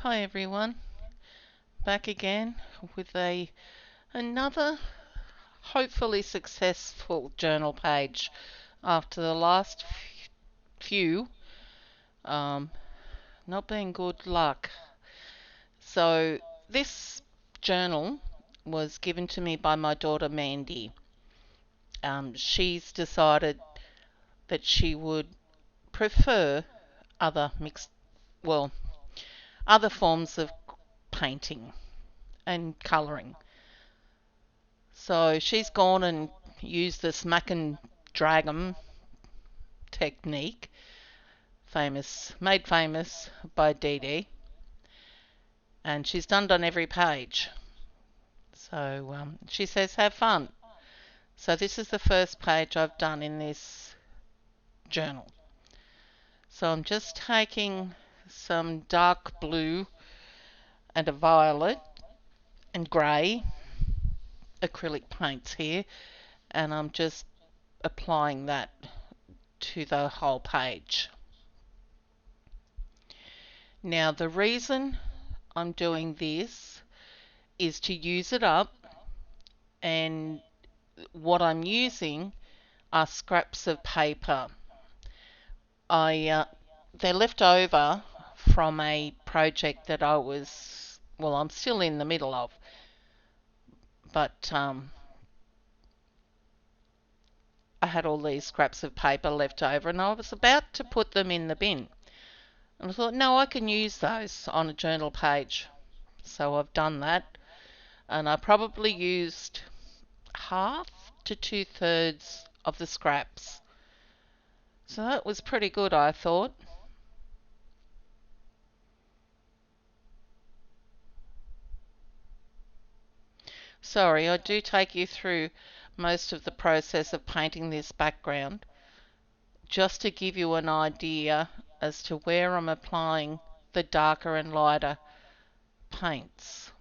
Hi everyone, back again with another hopefully successful journal page after the last few um, not being good luck. So this journal was given to me by my daughter Mandy. She's decided that she would prefer other mixed, well, other forms of painting and colouring. So she's gone and used the smack and drag 'em technique, made famous by Dee Dee, and she's done every page. So she says have fun. So this is the first page I've done in this journal. So I'm just taking some dark blue and a violet and grey acrylic paints here, and I'm just applying that to the whole page. Now the reason I'm doing this is to use it up, and what I'm using are scraps of paper. They're left over from a project that I'm still in the middle of, but I had all these scraps of paper left over and I was about to put them in the bin. And I thought, no, I can use those on a journal page. So I've done that, and I probably used half to 2/3 of the scraps. So that was pretty good, I thought. Sorry, I do take you through most of the process of painting this background, just to give you an idea as to where I'm applying the darker and lighter paints.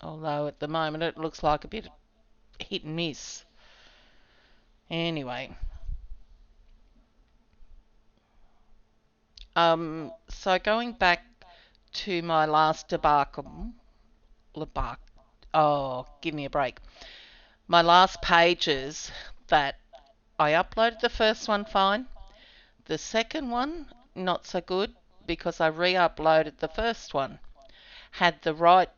Although at the moment it looks like a bit hit and miss. Anyway, so going back to my last oh, give me a break. My last pages that I uploaded the first one fine. The second one, not so good because I re-uploaded the first one. Had the right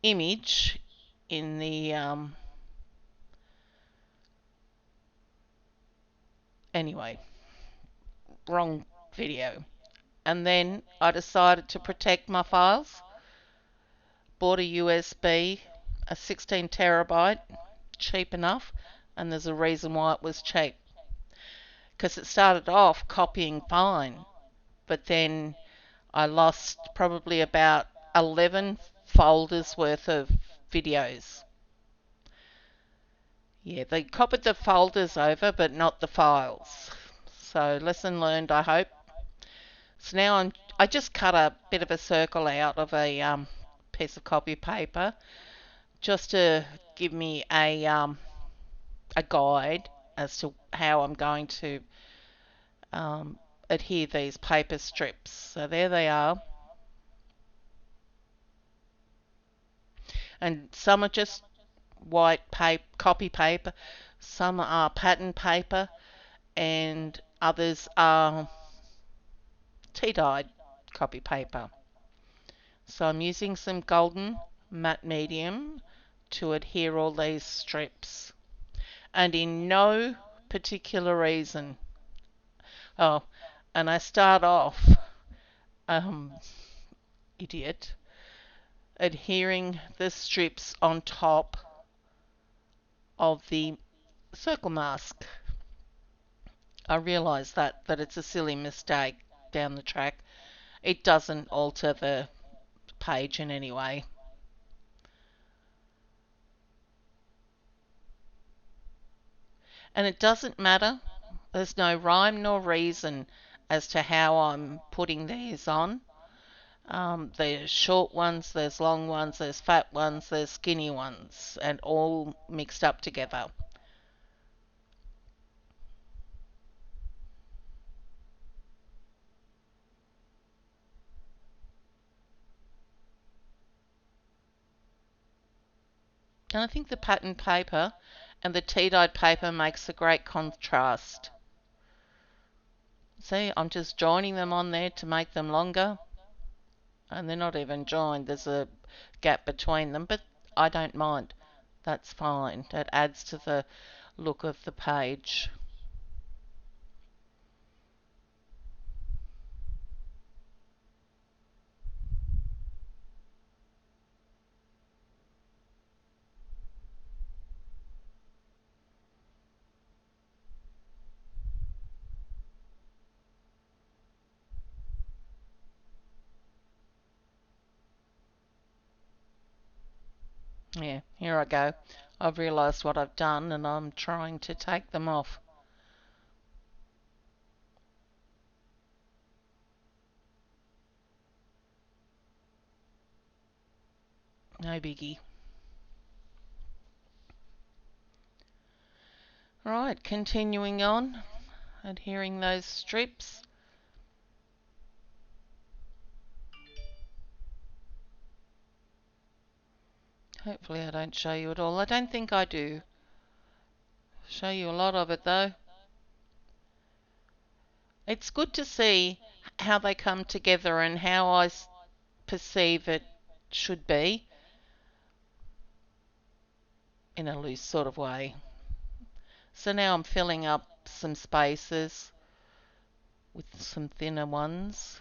image in the anyway, wrong video. And then I decided to protect my files. Bought a USB, a 16 terabyte, cheap enough, and there's a reason why it was cheap. Because it started off copying fine, but then I lost probably about 11 folders worth of videos. Yeah, they copied the folders over, but not the files. So lesson learned, I hope. So now I just cut a bit of a circle out of a piece of copy paper, just to give me a guide as to how I'm going to adhere these paper strips. So there they are. And some are just white copy paper, some are pattern paper, and others are tea-dyed copy paper. So I'm using some golden matte medium to adhere all these strips, and in no particular reason. Oh, and I start off, um, idiot, adhering the strips on top of the circle mask. I realise that it's a silly mistake down the track. It doesn't alter the page in any way. And it doesn't matter. There's no rhyme nor reason as to how I'm putting these on. There's short ones, there's long ones, there's fat ones, there's skinny ones, and all mixed up together. And I think the pattern paper and the tea-dyed paper makes a great contrast. See, I'm just joining them on there to make them longer, and they're not even joined. There's a gap between them, but I don't mind. That's fine. That adds to the look of the page. Yeah, here I go. I've realised what I've done and I'm trying to take them off. No biggie. Right, continuing on, adhering those strips. Hopefully I don't show you it all. I don't think I do. Show you a lot of it though. It's good to see how they come together and how I perceive it should be in a loose sort of way. So now I'm filling up some spaces with some thinner ones,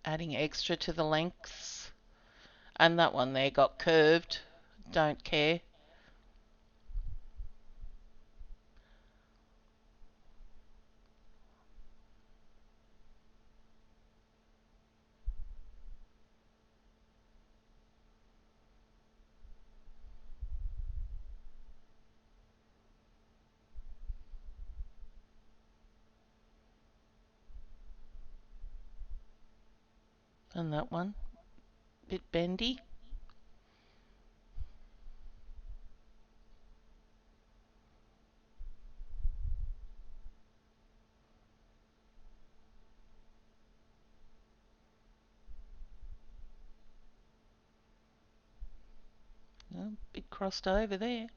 adding extra to the lengths. And that one there got curved. Don't care. And that one, bit bendy. A bit crossed over there.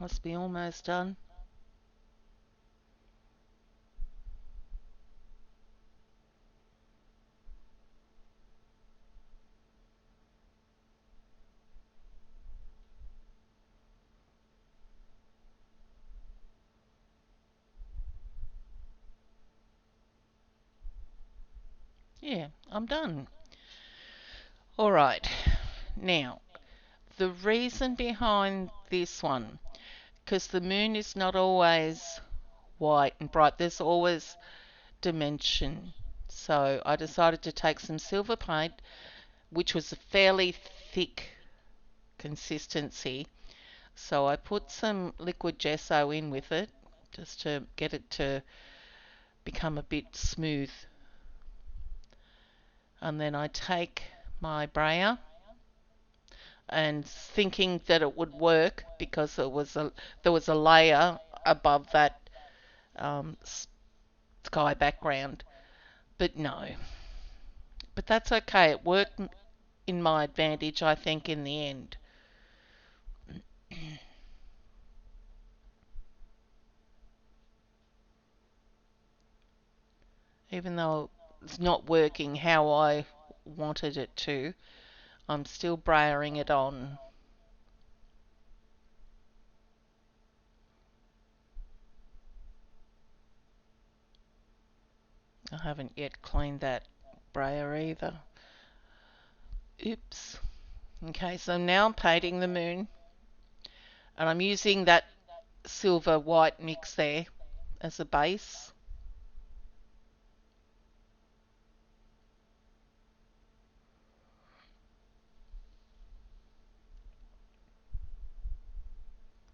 Must be almost done. Yeah, I'm done. Alright, now, the reason behind this one, because the moon is not always white and bright, there's always dimension. So I decided to take some silver paint, which was a fairly thick consistency. So I put some liquid gesso in with it, just to get it to become a bit smooth. And then I take my brayer and thinking that it would work because there was a layer above that sky background, but no. But that's okay. It worked in my advantage, I think, in the end. Even though it's not working how I wanted it to, I'm still brayering it on. I haven't yet cleaned that brayer either. Oops. Okay, so now I'm painting the moon, and I'm using that silver white mix there as a base.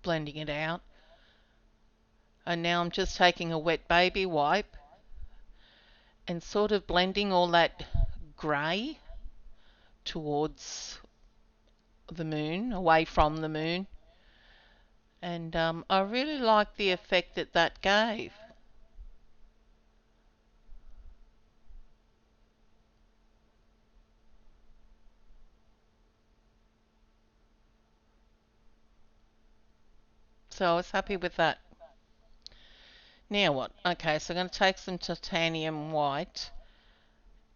Blending it out. And now I'm just taking a wet baby wipe and sort of blending all that grey towards the moon, away from the moon. And I really liked the effect that that gave. So I was happy with that. Now what? Okay, so I'm going to take some titanium white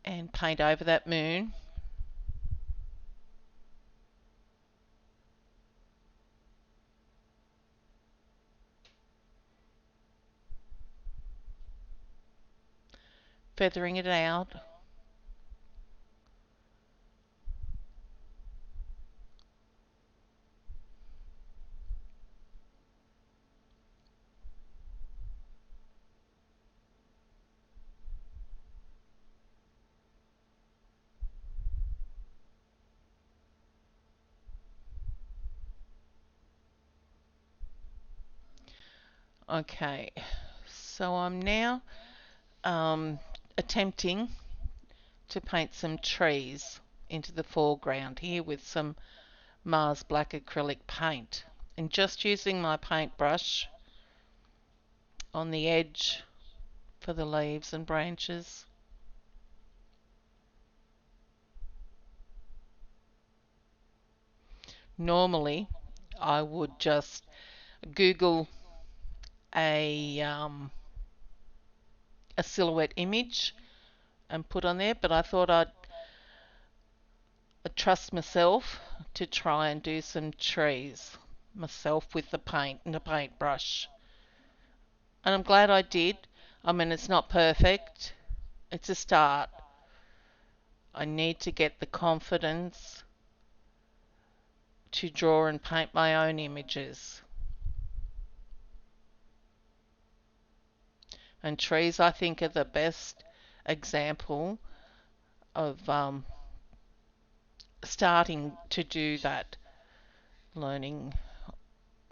and paint over that moon. Feathering it out. Okay, so I'm now um, attempting to paint some trees into the foreground here with some Mars Black acrylic paint, and just using my paintbrush on the edge for the leaves and branches. Normally I would just Google a a silhouette image and put on there, but I thought I'd trust myself to try and do some trees myself with the paint and the paintbrush. And I'm glad I did. I mean, it's not perfect. It's a start. I need to get the confidence to draw and paint my own images. And trees, I think, are the best example of starting to do that, learning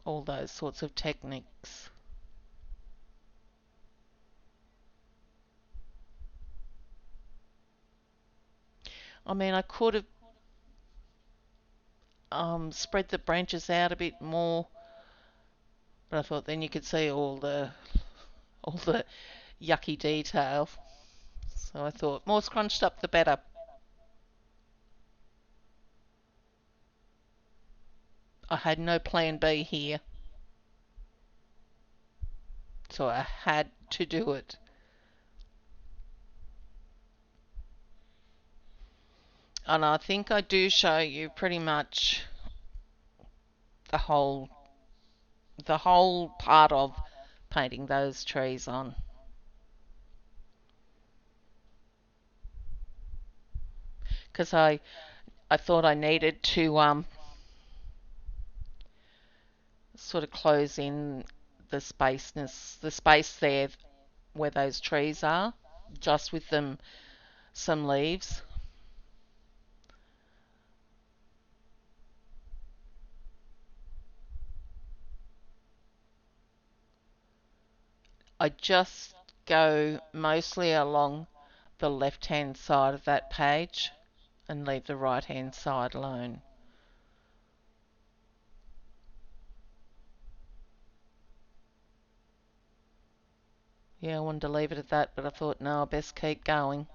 all those sorts of techniques. I mean, I could have spread the branches out a bit more, but I thought then you could see all the yucky detail. So I thought more scrunched up the better. I had no plan B here, so I had to do it. And I think I do show you pretty much the whole the whole part of painting those trees on. Because I thought I needed to sort of close in the space there where those trees are, just with them some leaves. I just go mostly along the left hand side of that page and leave the right hand side alone. Yeah, I wanted to leave it at that, but I thought no, I best keep going.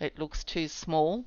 It looks too small.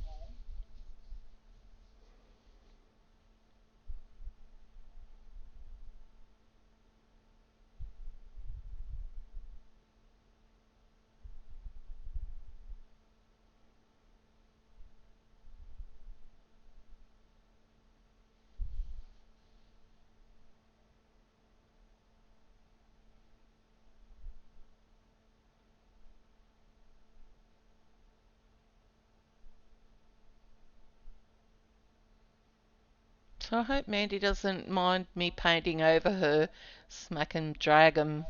So I hope Mandy doesn't mind me painting over her Smack and Dragon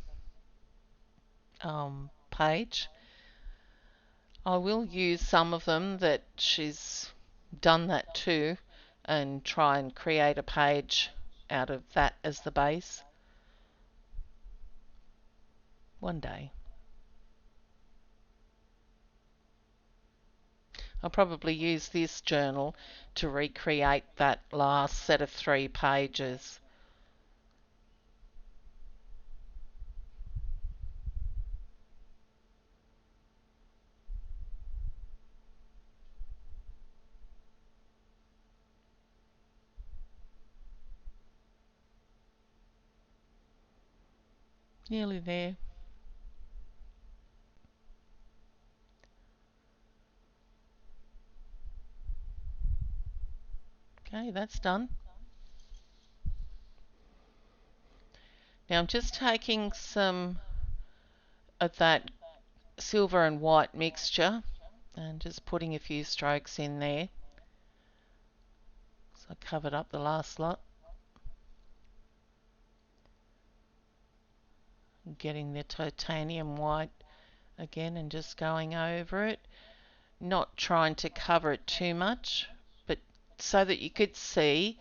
page. I will use some of them that she's done that too and try and create a page out of that as the base one day. I'll probably use this journal to recreate that last set of 3 pages. Nearly there. Okay, that's done. Now I'm just taking some of that silver and white mixture and just putting a few strokes in there. So I covered up the last lot. Getting the titanium white again and just going over it. Not trying to cover it too much, but so that you could see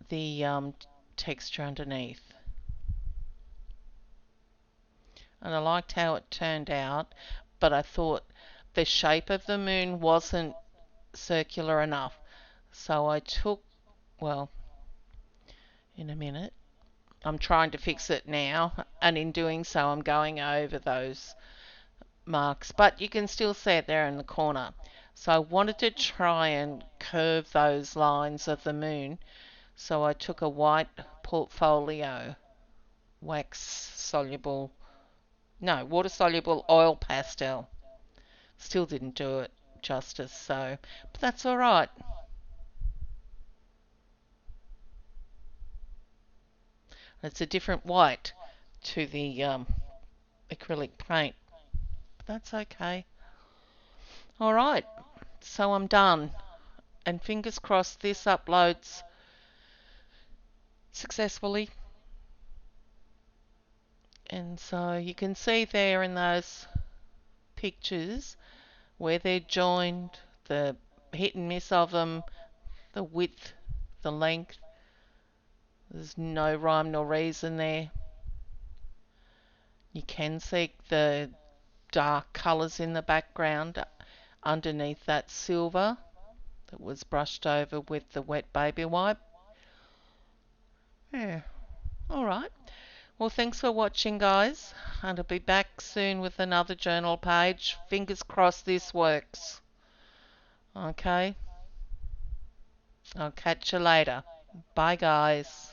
the texture underneath. And I liked how it turned out, but I thought the shape of the moon wasn't circular enough. So I took, well, in a minute, I'm trying to fix it now, and in doing so, I'm going over those marks, but you can still see it there in the corner. So I wanted to try and curve those lines of the moon, so I took a white portfolio wax soluble, no, water soluble oil pastel. Still didn't do it justice, so, but that's all right. It's a different white to the acrylic paint, but that's okay. All right, so I'm done, and fingers crossed this uploads successfully. And so you can see there in those pictures where they're joined, the hit and miss of them, the width, the length. There's no rhyme nor reason there. You can see the dark colours in the background underneath that silver that was brushed over with the wet baby wipe. Yeah, alright. Well, thanks for watching, guys. And I'll be back soon with another journal page. Fingers crossed this works. Okay? I'll catch you later. Bye, guys.